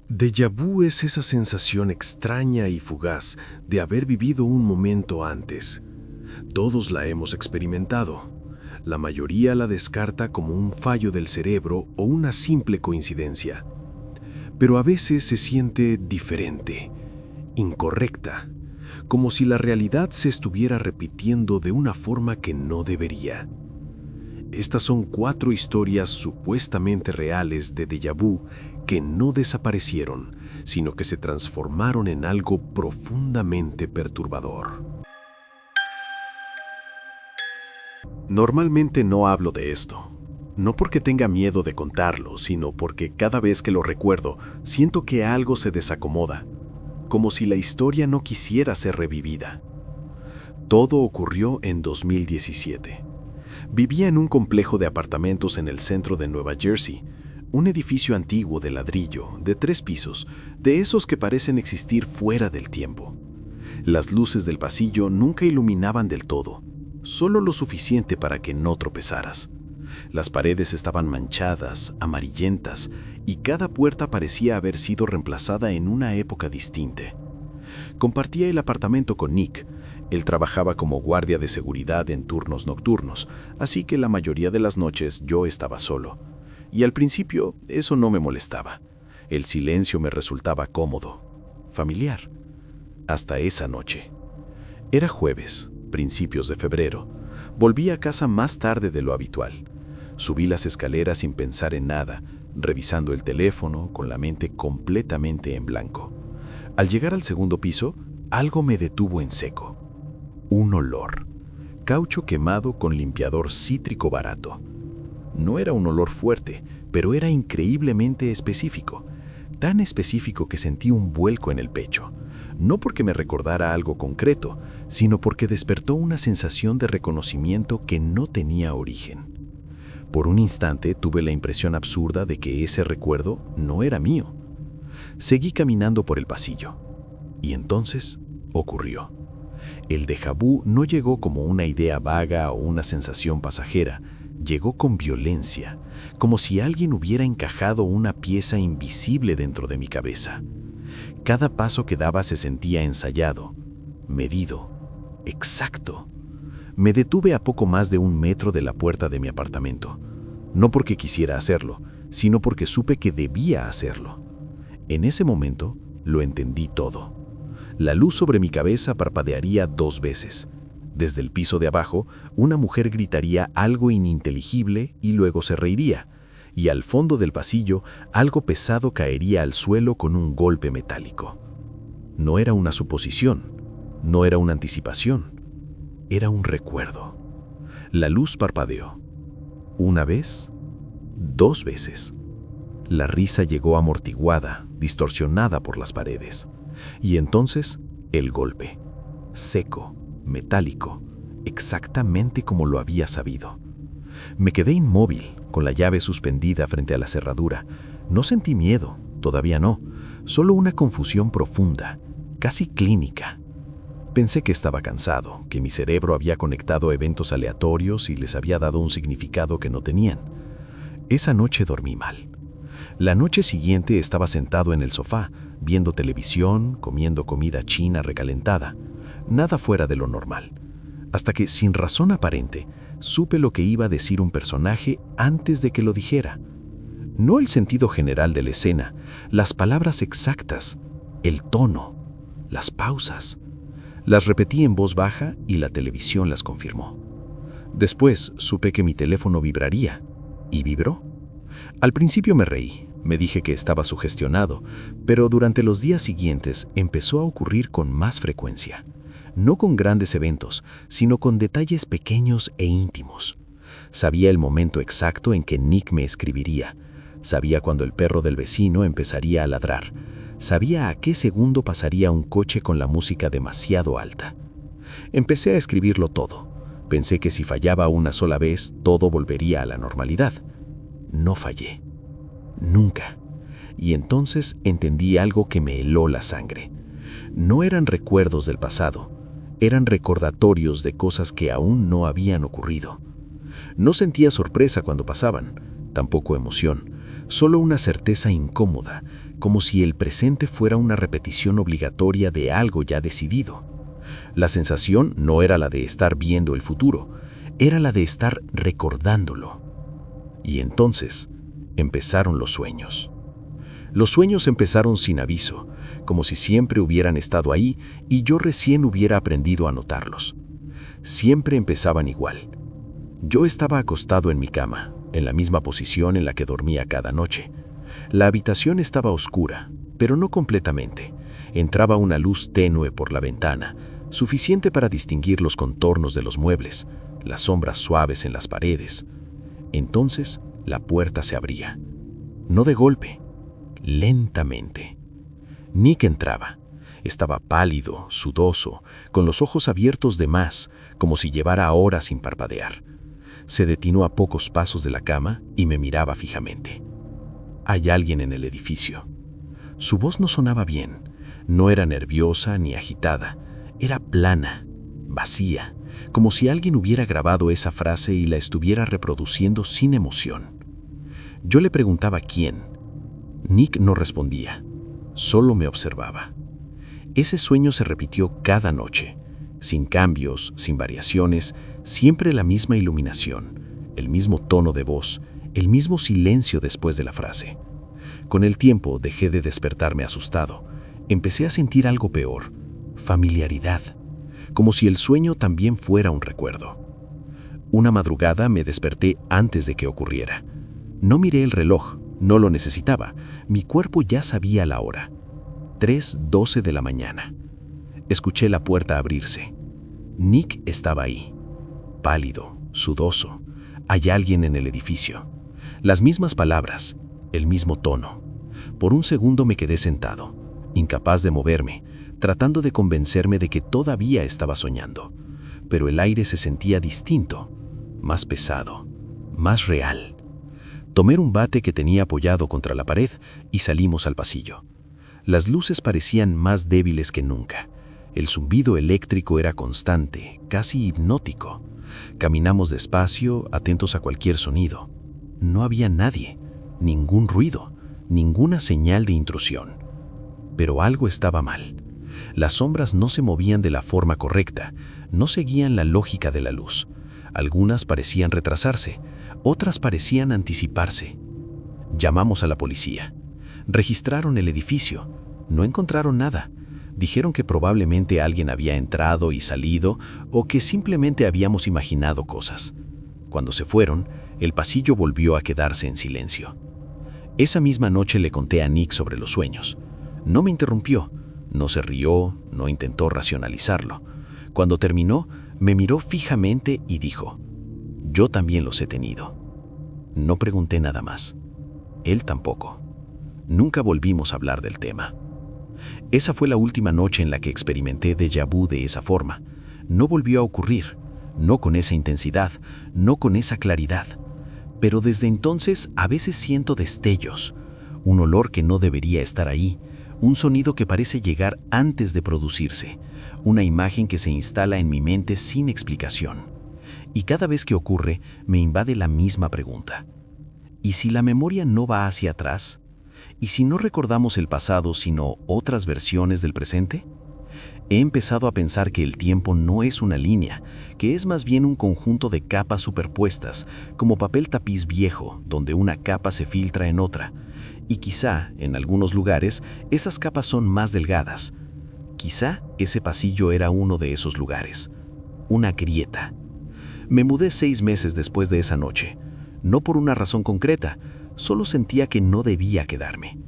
Déjà vu es esa sensación extraña y fugaz de haber vivido un momento antes. Todos la hemos experimentado. La mayoría la descarta como un fallo del cerebro o una simple coincidencia. Pero a veces se siente diferente, incorrecta, como si la realidad se estuviera repitiendo de una forma que no debería. Estas son 4 historias supuestamente reales de déjà vu que no desaparecieron, sino que se transformaron en algo profundamente perturbador. Normalmente no hablo de esto. No porque tenga miedo de contarlo, sino porque cada vez que lo recuerdo, siento que algo se desacomoda, como si la historia no quisiera ser revivida. Todo ocurrió en 2017. Vivía en un complejo de apartamentos en el centro de Nueva Jersey, un edificio antiguo de ladrillo, de 3 pisos, de esos que parecen existir fuera del tiempo. Las luces del pasillo nunca iluminaban del todo, solo lo suficiente para que no tropezaras. Las paredes estaban manchadas, amarillentas, y cada puerta parecía haber sido reemplazada en una época distinta. Compartía el apartamento con Nick. Él trabajaba como guardia de seguridad en turnos nocturnos, así que la mayoría de las noches yo estaba solo. Y al principio eso no me molestaba. El silencio me resultaba cómodo, familiar. Hasta esa noche. Era jueves, principios de febrero. Volví a casa más tarde de lo habitual. Subí las escaleras sin pensar en nada, revisando el teléfono con la mente completamente en blanco. Al llegar al segundo piso, algo me detuvo en seco. Un olor. Caucho quemado con limpiador cítrico barato. No era un olor fuerte, pero era increíblemente específico. Tan específico que sentí un vuelco en el pecho. No porque me recordara algo concreto, sino porque despertó una sensación de reconocimiento que no tenía origen. Por un instante tuve la impresión absurda de que ese recuerdo no era mío. Seguí caminando por el pasillo. Y entonces ocurrió. El déjà vu no llegó como una idea vaga o una sensación pasajera, llegó con violencia, como si alguien hubiera encajado una pieza invisible dentro de mi cabeza. Cada paso que daba se sentía ensayado, medido, exacto. Me detuve a poco más de 1 metro de la puerta de mi apartamento, no porque quisiera hacerlo, sino porque supe que debía hacerlo. En ese momento lo entendí todo. La luz sobre mi cabeza parpadearía 2 veces. Desde el piso de abajo, una mujer gritaría algo ininteligible y luego se reiría, y al fondo del pasillo, algo pesado caería al suelo con un golpe metálico. No era una suposición, no era una anticipación, era un recuerdo. La luz parpadeó. 1 vez, 2 veces. La risa llegó amortiguada, distorsionada por las paredes. Y entonces, el golpe. Seco, metálico, exactamente como lo había sabido. Me quedé inmóvil, con la llave suspendida frente a la cerradura. No sentí miedo, todavía no, solo una confusión profunda, casi clínica. Pensé que estaba cansado, que mi cerebro había conectado eventos aleatorios y les había dado un significado que no tenían. Esa noche dormí mal. La noche siguiente estaba sentado en el sofá, viendo televisión, comiendo comida china recalentada. Nada fuera de lo normal. Hasta que, sin razón aparente, supe lo que iba a decir un personaje antes de que lo dijera. No el sentido general de la escena, las palabras exactas, el tono, las pausas. Las repetí en voz baja y la televisión las confirmó. Después supe que mi teléfono vibraría. ¿Y vibró? Al principio me reí, me dije que estaba sugestionado, pero durante los días siguientes empezó a ocurrir con más frecuencia. No con grandes eventos, sino con detalles pequeños e íntimos. Sabía el momento exacto en que Nick me escribiría. Sabía cuando el perro del vecino empezaría a ladrar. Sabía a qué segundo pasaría un coche con la música demasiado alta. Empecé a escribirlo todo. Pensé que si fallaba una sola vez, todo volvería a la normalidad. No fallé. Nunca. Y entonces entendí algo que me heló la sangre. No eran recuerdos del pasado. Eran recordatorios de cosas que aún no habían ocurrido. No sentía sorpresa cuando pasaban, tampoco emoción, solo una certeza incómoda, como si el presente fuera una repetición obligatoria de algo ya decidido. La sensación no era la de estar viendo el futuro, era la de estar recordándolo. Y entonces empezaron los sueños. Los sueños empezaron sin aviso, como si siempre hubieran estado ahí y yo recién hubiera aprendido a notarlos. Siempre empezaban igual. Yo estaba acostado en mi cama, en la misma posición en la que dormía cada noche. La habitación estaba oscura, pero no completamente. Entraba una luz tenue por la ventana, suficiente para distinguir los contornos de los muebles, las sombras suaves en las paredes. Entonces, la puerta se abría. No de golpe, lentamente. Nick entraba. Estaba pálido, sudoso, con los ojos abiertos de más, como si llevara horas sin parpadear. Se detuvo a pocos pasos de la cama y me miraba fijamente. Hay alguien en el edificio. Su voz no sonaba bien. No era nerviosa ni agitada. Era plana, vacía, como si alguien hubiera grabado esa frase y la estuviera reproduciendo sin emoción. Yo le preguntaba quién. Nick no respondía, solo me observaba. Ese sueño se repitió cada noche, sin cambios, sin variaciones, siempre la misma iluminación, el mismo tono de voz, el mismo silencio después de la frase. Con el tiempo dejé de despertarme asustado. Empecé a sentir algo peor, familiaridad, como si el sueño también fuera un recuerdo. Una madrugada me desperté antes de que ocurriera. No miré el reloj, no lo necesitaba, mi cuerpo ya sabía la hora. 3:12 de la mañana. Escuché la puerta abrirse. Nick estaba ahí, pálido, sudoso. Hay alguien en el edificio. Las mismas palabras, el mismo tono. Por un segundo me quedé sentado, incapaz de moverme, tratando de convencerme de que todavía estaba soñando. Pero el aire se sentía distinto, más pesado, más real. Tomé un bate que tenía apoyado contra la pared y salimos al pasillo. Las luces parecían más débiles que nunca. El zumbido eléctrico era constante, casi hipnótico. Caminamos despacio, atentos a cualquier sonido. No había nadie, ningún ruido, ninguna señal de intrusión. Pero algo estaba mal. Las sombras no se movían de la forma correcta, no seguían la lógica de la luz. Algunas parecían retrasarse, otras parecían anticiparse. Llamamos a la policía. Registraron el edificio. No encontraron nada. Dijeron que probablemente alguien había entrado y salido o que simplemente habíamos imaginado cosas. Cuando se fueron, el pasillo volvió a quedarse en silencio. Esa misma noche le conté a Nick sobre los sueños. No me interrumpió, no se rió, no intentó racionalizarlo. Cuando terminó, me miró fijamente y dijo: «Yo también los he tenido». No pregunté nada más. Él tampoco. Nunca volvimos a hablar del tema. Esa fue la última noche en la que experimenté déjà vu de esa forma. No volvió a ocurrir, no con esa intensidad, no con esa claridad. Pero desde entonces a veces siento destellos, un olor que no debería estar ahí, un sonido que parece llegar antes de producirse, una imagen que se instala en mi mente sin explicación. Y cada vez que ocurre, me invade la misma pregunta. ¿Y si la memoria no va hacia atrás? ¿Y si no recordamos el pasado, sino otras versiones del presente? He empezado a pensar que el tiempo no es una línea, que es más bien un conjunto de capas superpuestas, como papel tapiz viejo, donde una capa se filtra en otra. Y quizá, en algunos lugares, esas capas son más delgadas. Quizá ese pasillo era uno de esos lugares. Una grieta. Me mudé 6 meses después de esa noche. No por una razón concreta, solo sentía que no debía quedarme.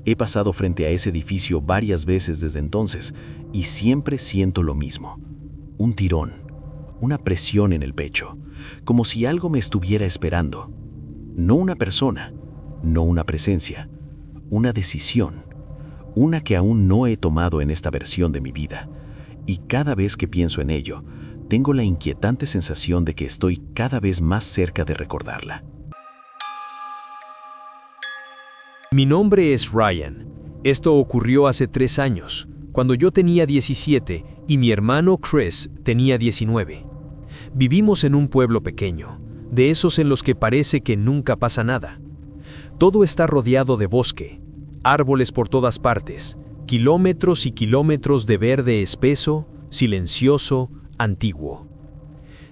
He pasado frente a ese edificio varias veces desde entonces y siempre siento lo mismo. Un tirón, una presión en el pecho, como si algo me estuviera esperando. No una persona, no una presencia, una decisión, una que aún no he tomado en esta versión de mi vida. Y cada vez que pienso en ello, tengo la inquietante sensación de que estoy cada vez más cerca de recordarla. Mi nombre es Ryan. Esto ocurrió hace 3 años, cuando yo tenía 17 y mi hermano Chris tenía 19. Vivimos en un pueblo pequeño, de esos en los que parece que nunca pasa nada. Todo está rodeado de bosque. árboles por todas partes, kilómetros y kilómetros de verde espeso, silencioso, antiguo.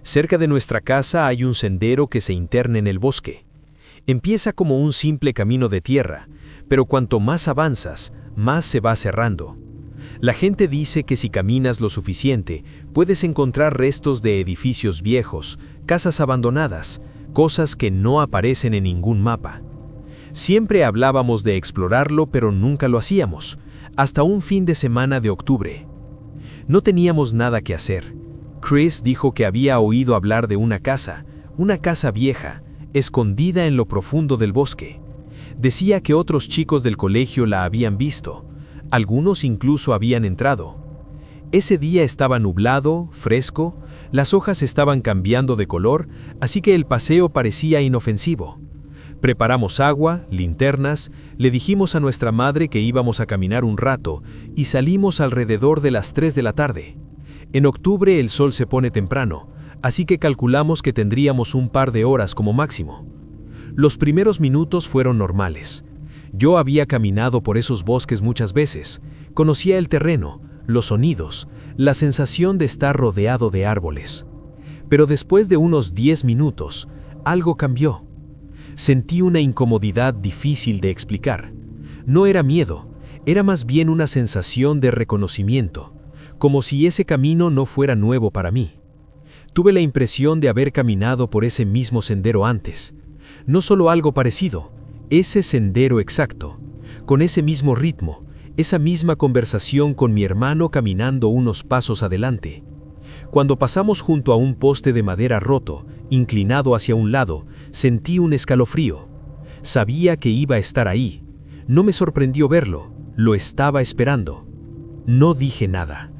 Cerca de nuestra casa hay un sendero que se interna en el bosque. Empieza como un simple camino de tierra, pero cuanto más avanzas, más se va cerrando. La gente dice que si caminas lo suficiente, puedes encontrar restos de edificios viejos, casas abandonadas, cosas que no aparecen en ningún mapa. Siempre hablábamos de explorarlo, pero nunca lo hacíamos, hasta un fin de semana de octubre. No teníamos nada que hacer. Chris dijo que había oído hablar de una casa vieja, escondida en lo profundo del bosque. Decía que otros chicos del colegio la habían visto. Algunos incluso habían entrado. Ese día estaba nublado, fresco, las hojas estaban cambiando de color, así que el paseo parecía inofensivo. Preparamos agua, linternas, le dijimos a nuestra madre que íbamos a caminar un rato y salimos alrededor de las 3 de la tarde. En octubre el sol se pone temprano, así que calculamos que tendríamos un par de horas como máximo. Los primeros minutos fueron normales. Yo había caminado por esos bosques muchas veces, conocía el terreno, los sonidos, la sensación de estar rodeado de árboles. Pero después de unos 10 minutos, algo cambió. Sentí una incomodidad difícil de explicar. No era miedo, era más bien una sensación de reconocimiento, como si ese camino no fuera nuevo para mí. Tuve la impresión de haber caminado por ese mismo sendero antes. No solo algo parecido, ese sendero exacto, con ese mismo ritmo, esa misma conversación con mi hermano caminando unos pasos adelante. Cuando pasamos junto a un poste de madera roto, inclinado hacia un lado, sentí un escalofrío. Sabía que iba a estar ahí. No me sorprendió verlo, lo estaba esperando. No dije nada.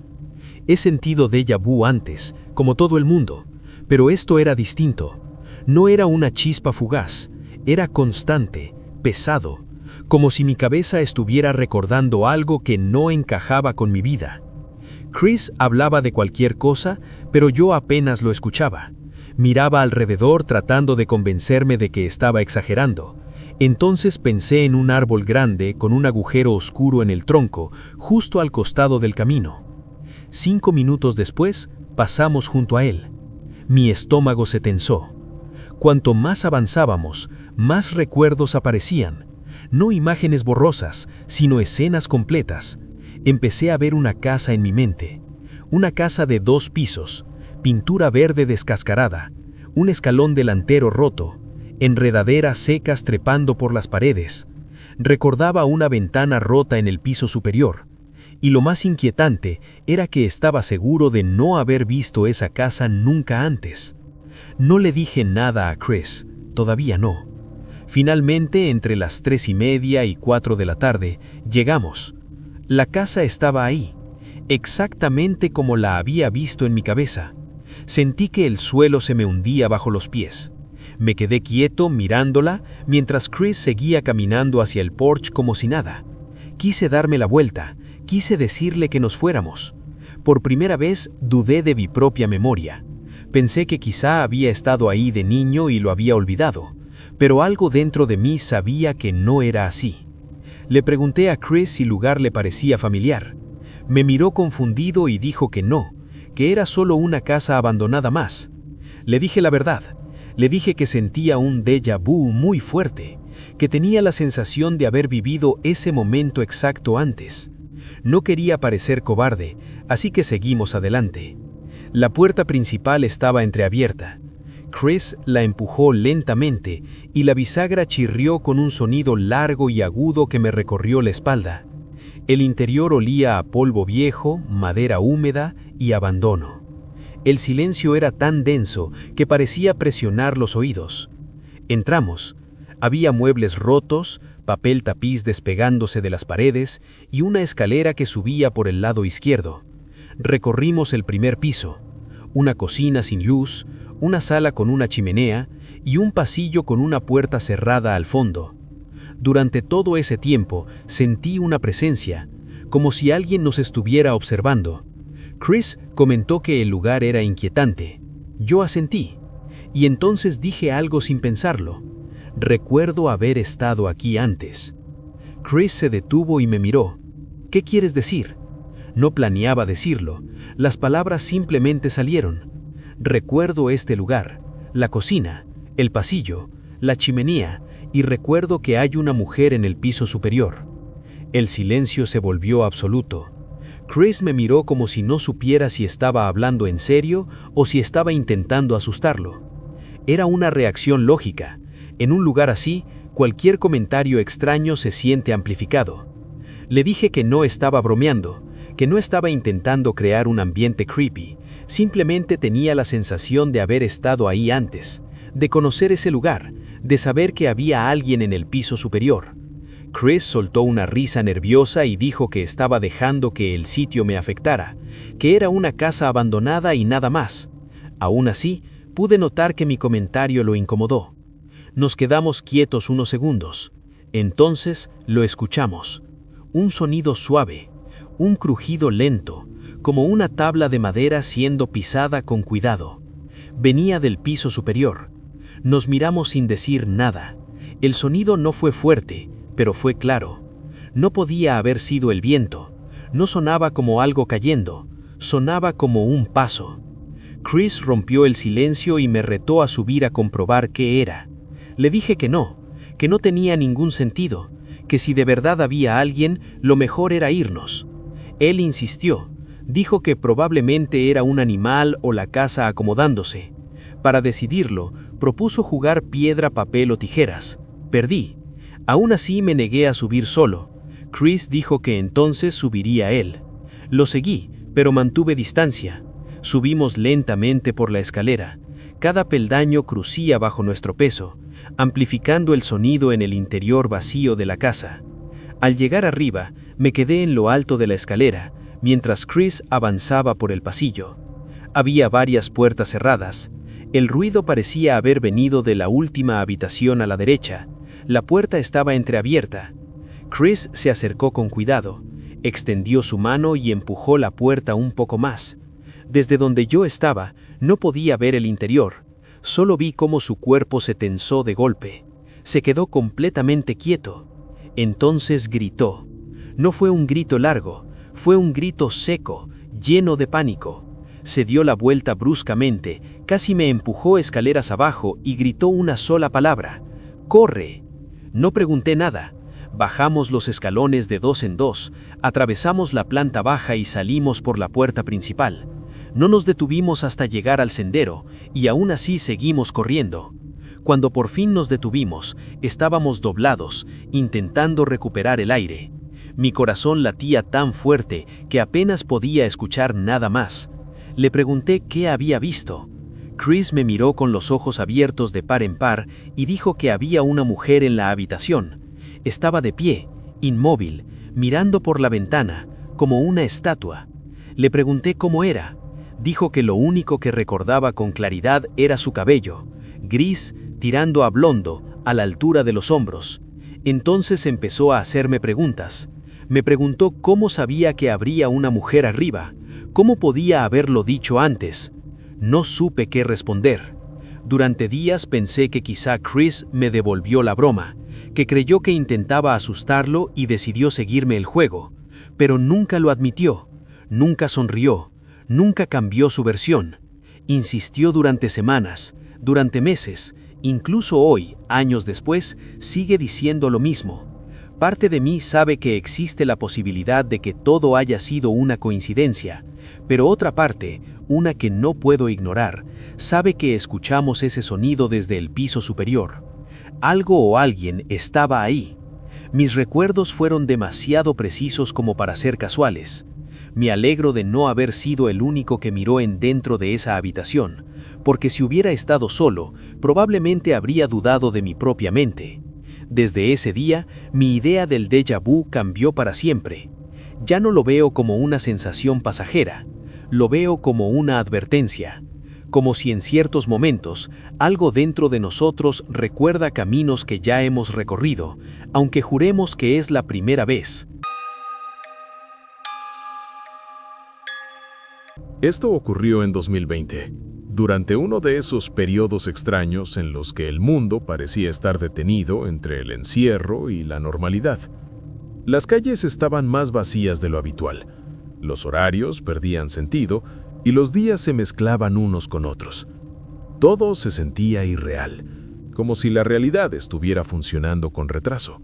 He sentido déjà vu antes, como todo el mundo, pero esto era distinto. No era una chispa fugaz, era constante, pesado, como si mi cabeza estuviera recordando algo que no encajaba con mi vida. Chris hablaba de cualquier cosa, pero yo apenas lo escuchaba. Miraba alrededor tratando de convencerme de que estaba exagerando. Entonces pensé en un árbol grande con un agujero oscuro en el tronco, justo al costado del camino. 5 minutos después, pasamos junto a él. Mi estómago se tensó. Cuanto más avanzábamos, más recuerdos aparecían. No imágenes borrosas, sino escenas completas. Empecé a ver una casa en mi mente. Una casa de 2 pisos, pintura verde descascarada, un escalón delantero roto, enredaderas secas trepando por las paredes. Recordaba una ventana rota en el piso superior. Y lo más inquietante era que estaba seguro de no haber visto esa casa nunca antes. No le dije nada a Chris, todavía no. Finalmente, entre las 3:30 y 4 de la tarde, llegamos. La casa estaba ahí, exactamente como la había visto en mi cabeza. Sentí que el suelo se me hundía bajo los pies. Me quedé quieto mirándola mientras Chris seguía caminando hacia el porche como si nada. Quise darme la vuelta, quise decirle que nos fuéramos. Por primera vez dudé de mi propia memoria. Pensé que quizá había estado ahí de niño y lo había olvidado, pero algo dentro de mí sabía que no era así. Le pregunté a Chris si el lugar le parecía familiar. Me miró confundido y dijo que no, que era solo una casa abandonada más. Le dije la verdad. Le dije que sentía un déjà vu muy fuerte, que tenía la sensación de haber vivido ese momento exacto antes. No quería parecer cobarde, así que seguimos adelante. La puerta principal estaba entreabierta. Chris la empujó lentamente y la bisagra chirrió con un sonido largo y agudo que me recorrió la espalda. El interior olía a polvo viejo, madera húmeda y abandono. El silencio era tan denso que parecía presionar los oídos. Entramos. Había muebles rotos, papel tapiz despegándose de las paredes y una escalera que subía por el lado izquierdo. Recorrimos el primer piso. Una cocina sin luz, una sala con una chimenea y un pasillo con una puerta cerrada al fondo. Durante todo ese tiempo sentí una presencia, como si alguien nos estuviera observando. Chris comentó que el lugar era inquietante. Yo asentí, y entonces dije algo sin pensarlo. Recuerdo haber estado aquí antes. Chris se detuvo y me miró. ¿Qué quieres decir? No planeaba decirlo. Las palabras simplemente salieron. Recuerdo este lugar, la cocina, el pasillo, la chimenea, y recuerdo que hay una mujer en el piso superior. El silencio se volvió absoluto. Chris me miró como si no supiera si estaba hablando en serio o si estaba intentando asustarlo. Era una reacción lógica. En un lugar así, cualquier comentario extraño se siente amplificado. Le dije que no estaba bromeando, que no estaba intentando crear un ambiente creepy, simplemente tenía la sensación de haber estado ahí antes, de conocer ese lugar, de saber que había alguien en el piso superior. Chris soltó una risa nerviosa y dijo que estaba dejando que el sitio me afectara, que era una casa abandonada y nada más. Aún así, pude notar que mi comentario lo incomodó. Nos quedamos quietos unos segundos. Entonces lo escuchamos. Un sonido suave, un crujido lento, como una tabla de madera siendo pisada con cuidado. Venía del piso superior. Nos miramos sin decir nada. El sonido no fue fuerte, pero fue claro. No podía haber sido el viento. No sonaba como algo cayendo. Sonaba como un paso. Chris rompió el silencio y me retó a subir a comprobar qué era. Le dije que no tenía ningún sentido, que si de verdad había alguien, lo mejor era irnos. Él insistió. Dijo que probablemente era un animal o la casa acomodándose. Para decidirlo, propuso jugar piedra, papel o tijeras. Perdí. Aún así me negué a subir solo. Chris dijo que entonces subiría él. Lo seguí, pero mantuve distancia. Subimos lentamente por la escalera. Cada peldaño crucía bajo nuestro peso, amplificando el sonido en el interior vacío de la casa. Al llegar arriba, me quedé en lo alto de la escalera, mientras Chris avanzaba por el pasillo. Había varias puertas cerradas. El ruido parecía haber venido de la última habitación a la derecha. La puerta estaba entreabierta. Chris se acercó con cuidado, extendió su mano y empujó la puerta un poco más. Desde donde yo estaba, no podía ver el interior. Solo vi cómo su cuerpo se tensó de golpe. Se quedó completamente quieto. Entonces gritó. No fue un grito largo, fue un grito seco, lleno de pánico. Se dio la vuelta bruscamente, casi me empujó escaleras abajo y gritó una sola palabra: ¡corre! No pregunté nada. Bajamos los escalones de 2 en 2, atravesamos la planta baja y salimos por la puerta principal. No nos detuvimos hasta llegar al sendero, y aún así seguimos corriendo. Cuando por fin nos detuvimos, estábamos doblados, intentando recuperar el aire. Mi corazón latía tan fuerte que apenas podía escuchar nada más. Le pregunté qué había visto. Chris me miró con los ojos abiertos de par en par y dijo que había una mujer en la habitación. Estaba de pie, inmóvil, mirando por la ventana, como una estatua. Le pregunté cómo era. Dijo que lo único que recordaba con claridad era su cabello, gris, tirando a blondo, a la altura de los hombros. Entonces empezó a hacerme preguntas. Me preguntó cómo sabía que habría una mujer arriba, cómo podía haberlo dicho antes. No supe qué responder. Durante días pensé que quizá Chris me devolvió la broma, que creyó que intentaba asustarlo y decidió seguirme el juego, pero nunca lo admitió, nunca sonrió, nunca cambió su versión. Insistió durante semanas, durante meses, incluso hoy, años después, sigue diciendo lo mismo. Parte de mí sabe que existe la posibilidad de que todo haya sido una coincidencia, pero otra parte, una que no puedo ignorar, sabe que escuchamos ese sonido desde el piso superior. Algo o alguien estaba ahí. Mis recuerdos fueron demasiado precisos como para ser casuales. Me alegro de no haber sido el único que miró en dentro de esa habitación, porque si hubiera estado solo, probablemente habría dudado de mi propia mente. Desde ese día, mi idea del déjà vu cambió para siempre. Ya no lo veo como una sensación pasajera, lo veo como una advertencia, como si en ciertos momentos algo dentro de nosotros recuerda caminos que ya hemos recorrido, aunque juremos que es la primera vez. Esto ocurrió en 2020, durante uno de esos periodos extraños en los que el mundo parecía estar detenido entre el encierro y la normalidad. Las calles estaban más vacías de lo habitual. Los horarios perdían sentido y los días se mezclaban unos con otros. Todo se sentía irreal, como si la realidad estuviera funcionando con retraso.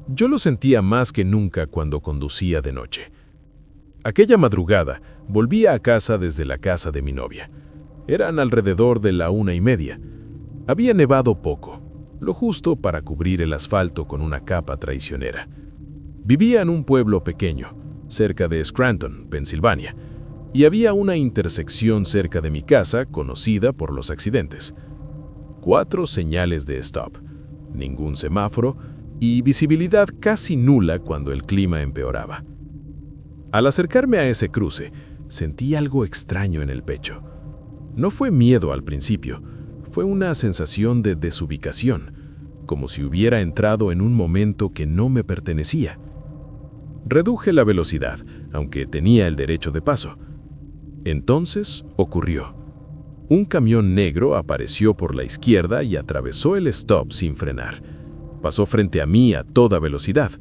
Yo lo sentía más que nunca cuando conducía de noche. Aquella madrugada volvía a casa desde la casa de mi novia. Eran alrededor de la 1:30. Había nevado poco, lo justo para cubrir el asfalto con una capa traicionera. Vivía en un pueblo pequeño, cerca de Scranton, Pensilvania, y había una intersección cerca de mi casa conocida por los accidentes. 4 señales de stop, ningún semáforo y visibilidad casi nula cuando el clima empeoraba. Al acercarme a ese cruce, sentí algo extraño en el pecho. No fue miedo al principio, fue una sensación de desubicación, como si hubiera entrado en un momento que no me pertenecía. Reduje la velocidad, aunque tenía el derecho de paso. Entonces ocurrió. Un camión negro apareció por la izquierda y atravesó el stop sin frenar. Pasó frente a mí a toda velocidad.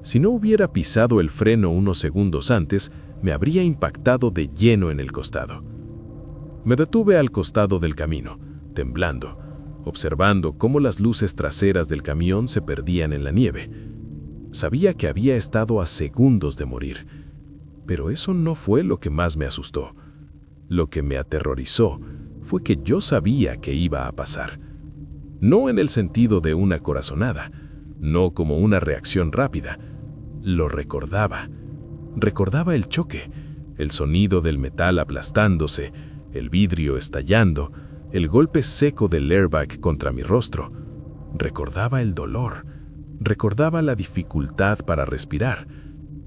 Si no hubiera pisado el freno unos segundos antes, me habría impactado de lleno en el costado. Me detuve al costado del camino, temblando, observando cómo las luces traseras del camión se perdían en la nieve. Sabía que había estado a segundos de morir, pero eso no fue lo que más me asustó. Lo que me aterrorizó fue que yo sabía que iba a pasar. No en el sentido de una corazonada, no como una reacción rápida. Lo recordaba. Recordaba el choque, el sonido del metal aplastándose, el vidrio estallando, el golpe seco del airbag contra mi rostro. Recordaba el dolor. Recordaba la dificultad para respirar.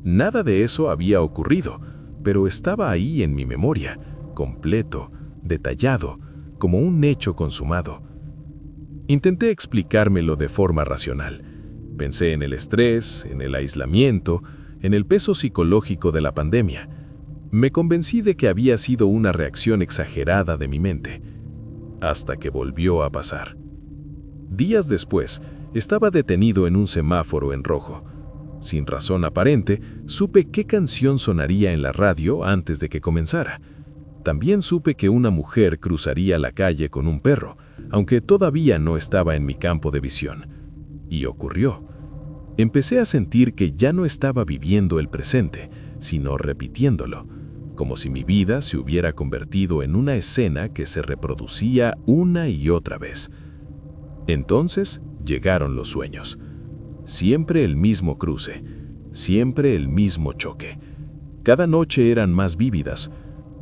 Nada de eso había ocurrido, pero estaba ahí en mi memoria, completo, detallado, como un hecho consumado. Intenté explicármelo de forma racional. Pensé en el estrés, en el aislamiento, en el peso psicológico de la pandemia. Me convencí de que había sido una reacción exagerada de mi mente, hasta que volvió a pasar. Días después, estaba detenido en un semáforo en rojo. Sin razón aparente, supe qué canción sonaría en la radio antes de que comenzara. También supe que una mujer cruzaría la calle con un perro, aunque todavía no estaba en mi campo de visión. Y ocurrió. Empecé a sentir que ya no estaba viviendo el presente, sino repitiéndolo, como si mi vida se hubiera convertido en una escena que se reproducía una y otra vez. Entonces llegaron los sueños. Siempre el mismo cruce, siempre el mismo choque. Cada noche eran más vívidas.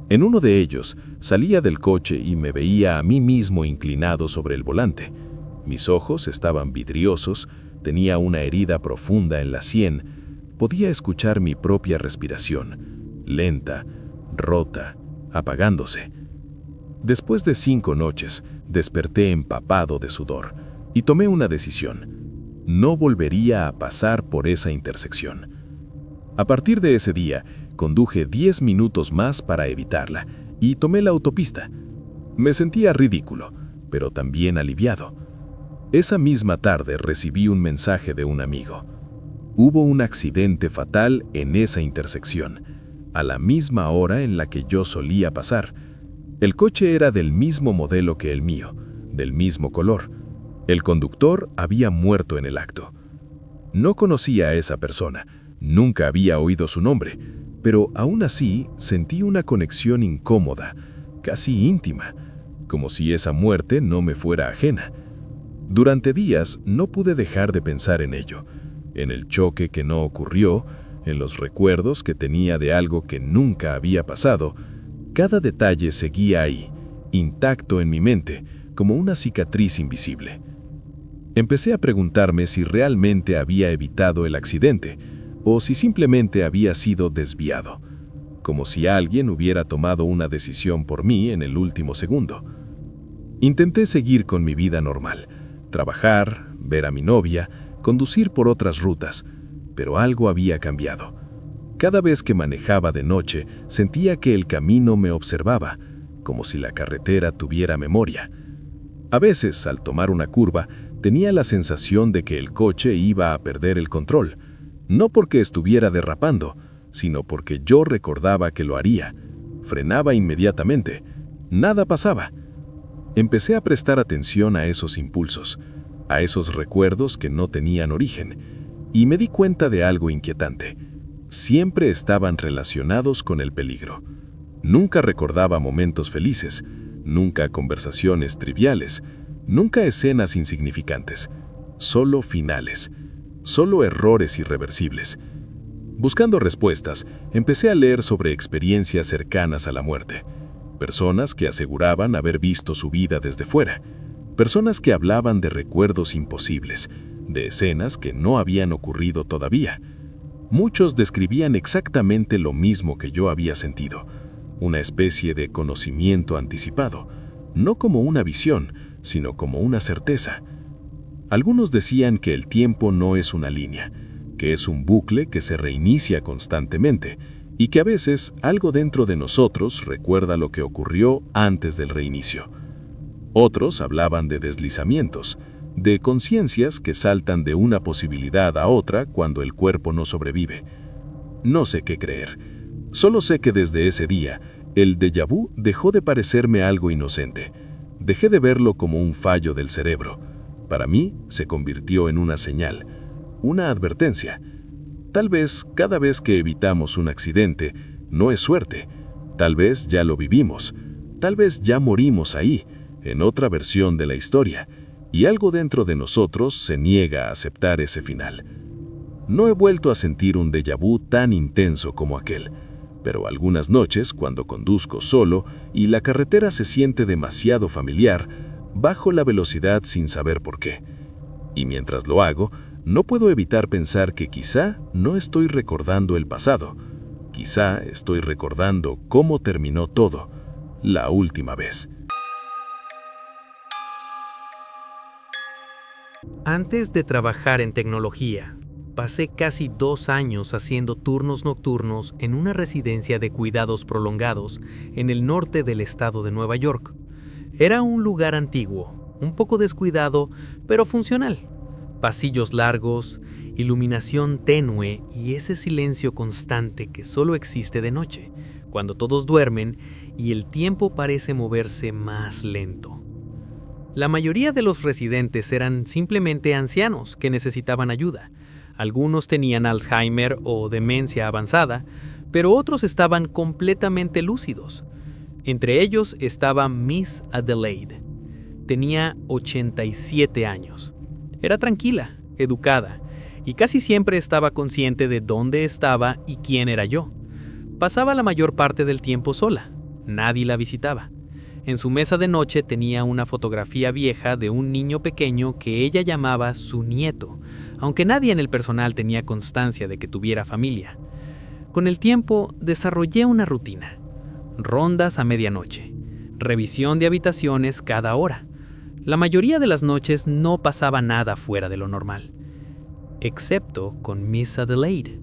En uno de ellos, salía del coche y me veía a mí mismo inclinado sobre el volante. Mis ojos estaban vidriosos, tenía una herida profunda en la sien, podía escuchar mi propia respiración, lenta, rota, apagándose. Después de 5 noches, desperté empapado de sudor y tomé una decisión. No volvería a pasar por esa intersección. A partir de ese día, conduje 10 minutos más para evitarla y tomé la autopista. Me sentía ridículo, pero también aliviado. Esa misma tarde recibí un mensaje de un amigo. Hubo un accidente fatal en esa intersección, a la misma hora en la que yo solía pasar. El coche era del mismo modelo que el mío, del mismo color. El conductor había muerto en el acto. No conocía a esa persona, nunca había oído su nombre, pero aún así sentí una conexión incómoda, casi íntima, como si esa muerte no me fuera ajena. Durante días no pude dejar de pensar en ello, en el choque que no ocurrió, en los recuerdos que tenía de algo que nunca había pasado. Cada detalle seguía ahí, intacto en mi mente, como una cicatriz invisible. Empecé a preguntarme si realmente había evitado el accidente o si simplemente había sido desviado, como si alguien hubiera tomado una decisión por mí en el último segundo. Intenté seguir con mi vida normal, trabajar, ver a mi novia, conducir por otras rutas, pero algo había cambiado. Cada vez que manejaba de noche, sentía que el camino me observaba, como si la carretera tuviera memoria. A veces, al tomar una curva, tenía la sensación de que el coche iba a perder el control. No porque estuviera derrapando, sino porque yo recordaba que lo haría. Frenaba inmediatamente. Nada pasaba. Empecé a prestar atención a esos impulsos, a esos recuerdos que no tenían origen, y me di cuenta de algo inquietante. Siempre estaban relacionados con el peligro. Nunca recordaba momentos felices, nunca conversaciones triviales, nunca escenas insignificantes, solo finales, solo errores irreversibles. Buscando respuestas, empecé a leer sobre experiencias cercanas a la muerte. Personas que aseguraban haber visto su vida desde fuera. Personas que hablaban de recuerdos imposibles, de escenas que no habían ocurrido todavía. Muchos describían exactamente lo mismo que yo había sentido, una especie de conocimiento anticipado, no como una visión, sino como una certeza. Algunos decían que el tiempo no es una línea, que es un bucle que se reinicia constantemente y que a veces algo dentro de nosotros recuerda lo que ocurrió antes del reinicio. Otros hablaban de deslizamientos, de conciencias que saltan de una posibilidad a otra cuando el cuerpo no sobrevive. No sé qué creer. Solo sé que desde ese día, el déjà vu dejó de parecerme algo inocente. Dejé de verlo como un fallo del cerebro. Para mí, se convirtió en una señal, una advertencia. Tal vez cada vez que evitamos un accidente, no es suerte. Tal vez ya lo vivimos. Tal vez ya morimos ahí, en otra versión de la historia, y algo dentro de nosotros se niega a aceptar ese final. No he vuelto a sentir un déjà vu tan intenso como aquel, pero algunas noches, cuando conduzco solo y la carretera se siente demasiado familiar, bajo la velocidad sin saber por qué. Y mientras lo hago, no puedo evitar pensar que quizá no estoy recordando el pasado, quizá estoy recordando cómo terminó todo, la última vez. Antes de trabajar en tecnología, pasé casi 2 años haciendo turnos nocturnos en una residencia de cuidados prolongados en el norte del estado de Nueva York. Era un lugar antiguo, un poco descuidado, pero funcional. Pasillos largos, iluminación tenue y ese silencio constante que solo existe de noche, cuando todos duermen y el tiempo parece moverse más lento. La mayoría de los residentes eran simplemente ancianos que necesitaban ayuda. Algunos tenían Alzheimer o demencia avanzada, pero otros estaban completamente lúcidos. Entre ellos estaba Miss Adelaide. Tenía 87 años. Era tranquila, educada, y casi siempre estaba consciente de dónde estaba y quién era yo. Pasaba la mayor parte del tiempo sola. Nadie la visitaba. En su mesa de noche tenía una fotografía vieja de un niño pequeño que ella llamaba su nieto, aunque nadie en el personal tenía constancia de que tuviera familia. Con el tiempo desarrollé una rutina. Rondas a medianoche. Revisión de habitaciones cada hora. La mayoría de las noches no pasaba nada fuera de lo normal. Excepto con Miss Adelaide.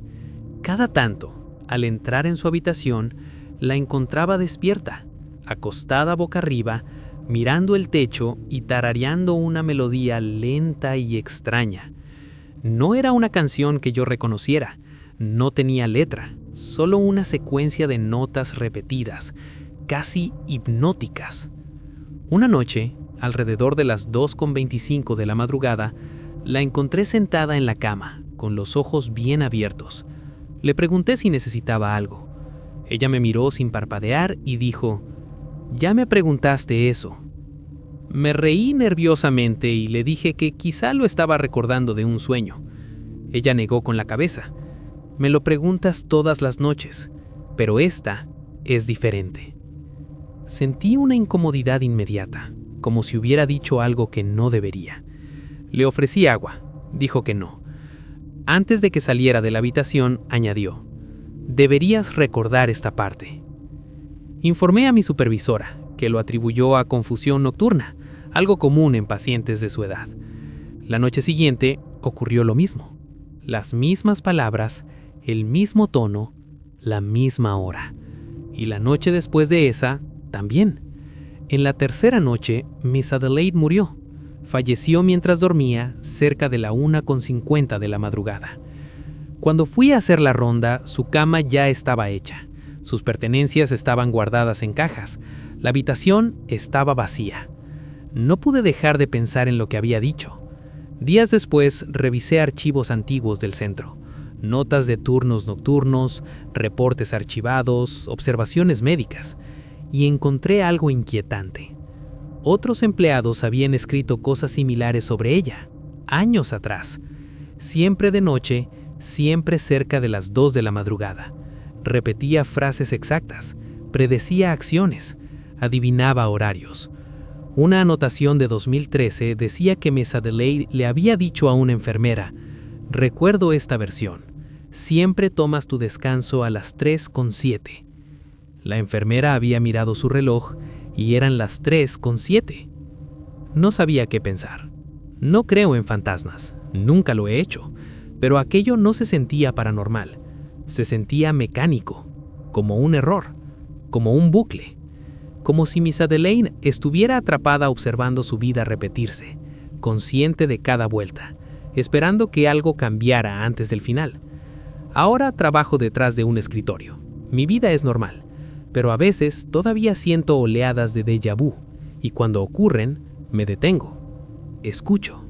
Cada tanto, al entrar en su habitación, la encontraba despierta, acostada boca arriba, mirando el techo y tarareando una melodía lenta y extraña. No era una canción que yo reconociera, no tenía letra, solo una secuencia de notas repetidas, casi hipnóticas. Una noche, alrededor de las 2:25 de la madrugada, la encontré sentada en la cama, con los ojos bien abiertos. Le pregunté si necesitaba algo. Ella me miró sin parpadear y dijo: «Ya me preguntaste eso». Me reí nerviosamente y le dije que quizá lo estaba recordando de un sueño. Ella negó con la cabeza. «Me lo preguntas todas las noches, pero esta es diferente». Sentí una incomodidad inmediata, como si hubiera dicho algo que no debería. Le ofrecí agua. Dijo que no. Antes de que saliera de la habitación, añadió: «Deberías recordar esta parte». Informé a mi supervisora, que lo atribuyó a confusión nocturna, algo común en pacientes de su edad. La noche siguiente ocurrió lo mismo. Las mismas palabras, el mismo tono, la misma hora. Y la noche después de esa, también. En la tercera noche, Miss Adelaide murió. Falleció mientras dormía, cerca de la 1:50 de la madrugada. Cuando fui a hacer la ronda, su cama ya estaba hecha. Sus pertenencias estaban guardadas en cajas. La habitación estaba vacía. No pude dejar de pensar en lo que había dicho. Días después, revisé archivos antiguos del centro. Notas de turnos nocturnos, reportes archivados, observaciones médicas. Y encontré algo inquietante. Otros empleados habían escrito cosas similares sobre ella, años atrás. Siempre de noche, siempre cerca de las 2 de la madrugada. Repetía frases exactas, predecía acciones, adivinaba horarios. Una anotación de 2013 decía que Miss Adelaide le había dicho a una enfermera: «Recuerdo esta versión, siempre tomas tu descanso a las 3:07». La enfermera había mirado su reloj y eran las 3:07. No sabía qué pensar. No creo en fantasmas, nunca lo he hecho, pero aquello no se sentía paranormal. Se sentía mecánico, como un error, como un bucle, como si Miss Adelaide estuviera atrapada observando su vida repetirse, consciente de cada vuelta, esperando que algo cambiara antes del final. Ahora trabajo detrás de un escritorio. Mi vida es normal, pero a veces todavía siento oleadas de déjà vu, y cuando ocurren, me detengo. Escucho,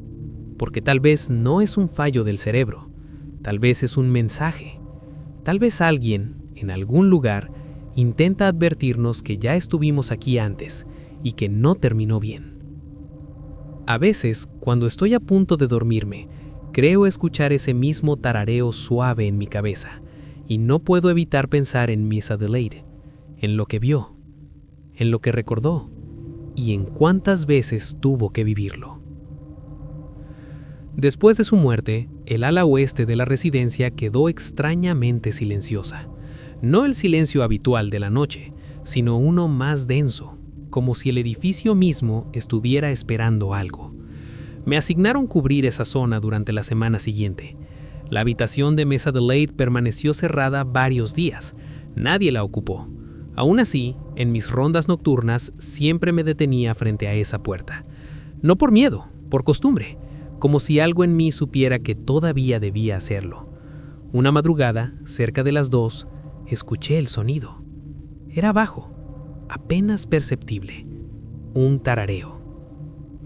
porque tal vez no es un fallo del cerebro, tal vez es un mensaje. Tal vez alguien, en algún lugar, intenta advertirnos que ya estuvimos aquí antes y que no terminó bien. A veces, cuando estoy a punto de dormirme, creo escuchar ese mismo tarareo suave en mi cabeza, y no puedo evitar pensar en Miss Adelaide, en lo que vio, en lo que recordó, y en cuántas veces tuvo que vivirlo. Después de su muerte, el ala oeste de la residencia quedó extrañamente silenciosa. No el silencio habitual de la noche, sino uno más denso, como si el edificio mismo estuviera esperando algo. Me asignaron cubrir esa zona durante la semana siguiente. La habitación de Miss Adelaide permaneció cerrada varios días. Nadie la ocupó. Aún así, en mis rondas nocturnas siempre me detenía frente a esa puerta. No por miedo, por costumbre, como si algo en mí supiera que todavía debía hacerlo. Una madrugada, cerca de las 2, escuché el sonido. Era bajo, apenas perceptible, un tarareo.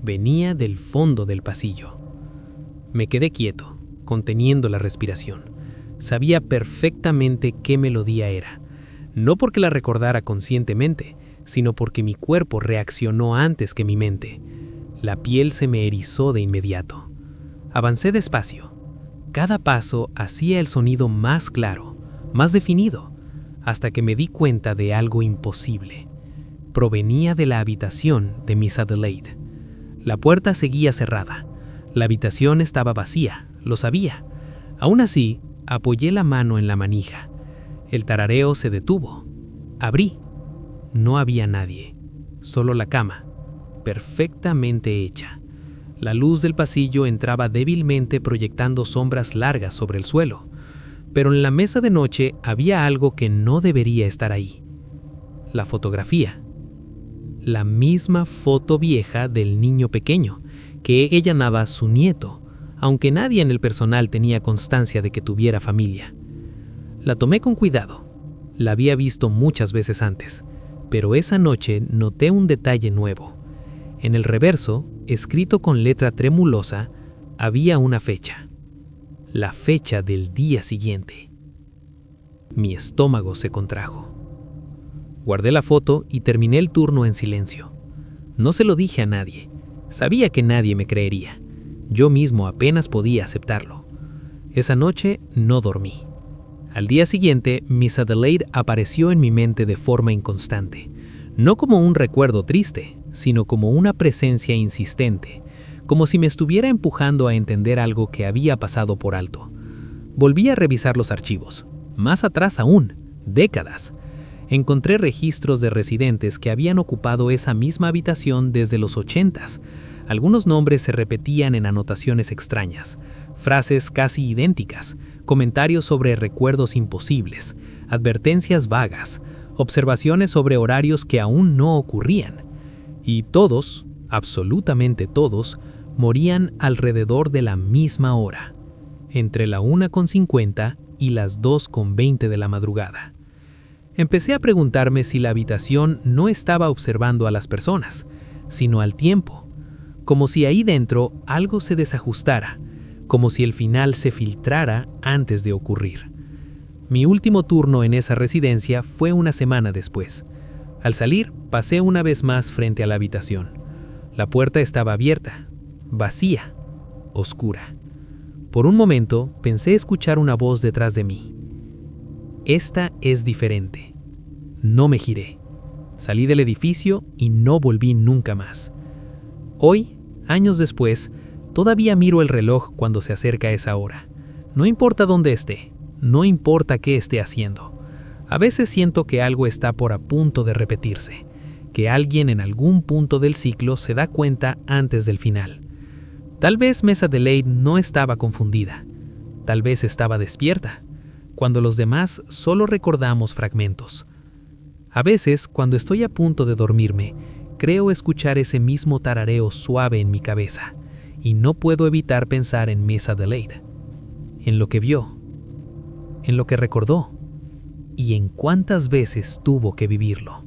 Venía del fondo del pasillo. Me quedé quieto, conteniendo la respiración. Sabía perfectamente qué melodía era, no porque la recordara conscientemente, sino porque mi cuerpo reaccionó antes que mi mente. La piel se me erizó de inmediato. Avancé despacio. Cada paso hacía el sonido más claro, más definido, hasta que me di cuenta de algo imposible. Provenía de la habitación de Miss Adelaide. La puerta seguía cerrada. La habitación estaba vacía, lo sabía. Aún así, apoyé la mano en la manija. El tarareo se detuvo. Abrí. No había nadie, solo la cama, perfectamente hecha. La luz del pasillo entraba débilmente proyectando sombras largas sobre el suelo, pero en la mesa de noche había algo que no debería estar ahí. La fotografía. La misma foto vieja del niño pequeño, que ella llamaba su nieto, aunque nadie en el personal tenía constancia de que tuviera familia. La tomé con cuidado. La había visto muchas veces antes, pero esa noche noté un detalle nuevo. En el reverso, escrito con letra tremulosa, había una fecha. La fecha del día siguiente. Mi estómago se contrajo. Guardé la foto y terminé el turno en silencio. No se lo dije a nadie. Sabía que nadie me creería. Yo mismo apenas podía aceptarlo. Esa noche no dormí. Al día siguiente, Miss Adelaide apareció en mi mente de forma inconstante. No como un recuerdo triste, sino como una presencia insistente, como si me estuviera empujando a entender algo que había pasado por alto. Volví a revisar los archivos. Más atrás aún, décadas. Encontré registros de residentes que habían ocupado esa misma habitación desde los 80s. Algunos nombres se repetían en anotaciones extrañas, frases casi idénticas, comentarios sobre recuerdos imposibles, advertencias vagas, observaciones sobre horarios que aún no ocurrían. Y todos, absolutamente todos, morían alrededor de la misma hora. entre la 1:50 y las 2:20 de la madrugada. Empecé a preguntarme si la habitación no estaba observando a las personas, sino al tiempo, como si ahí dentro algo se desajustara, como si el final se filtrara antes de ocurrir. Mi último turno en esa residencia fue una semana después. Al salir, pasé una vez más frente a la habitación. La puerta estaba abierta, vacía, oscura. Por un momento pensé escuchar una voz detrás de mí. Esta es diferente. No me giré. Salí del edificio y no volví nunca más. Hoy, años después, todavía miro el reloj cuando se acerca esa hora. No importa dónde esté, no importa qué esté haciendo. A veces siento que algo está por a punto de repetirse, que alguien en algún punto del ciclo se da cuenta antes del final. Tal vez Miss Adelaide no estaba confundida, tal vez estaba despierta, cuando los demás solo recordamos fragmentos. A veces, cuando estoy a punto de dormirme, creo escuchar ese mismo tarareo suave en mi cabeza, y no puedo evitar pensar en Miss Adelaide, en lo que vio, en lo que recordó, y en cuántas veces tuvo que vivirlo.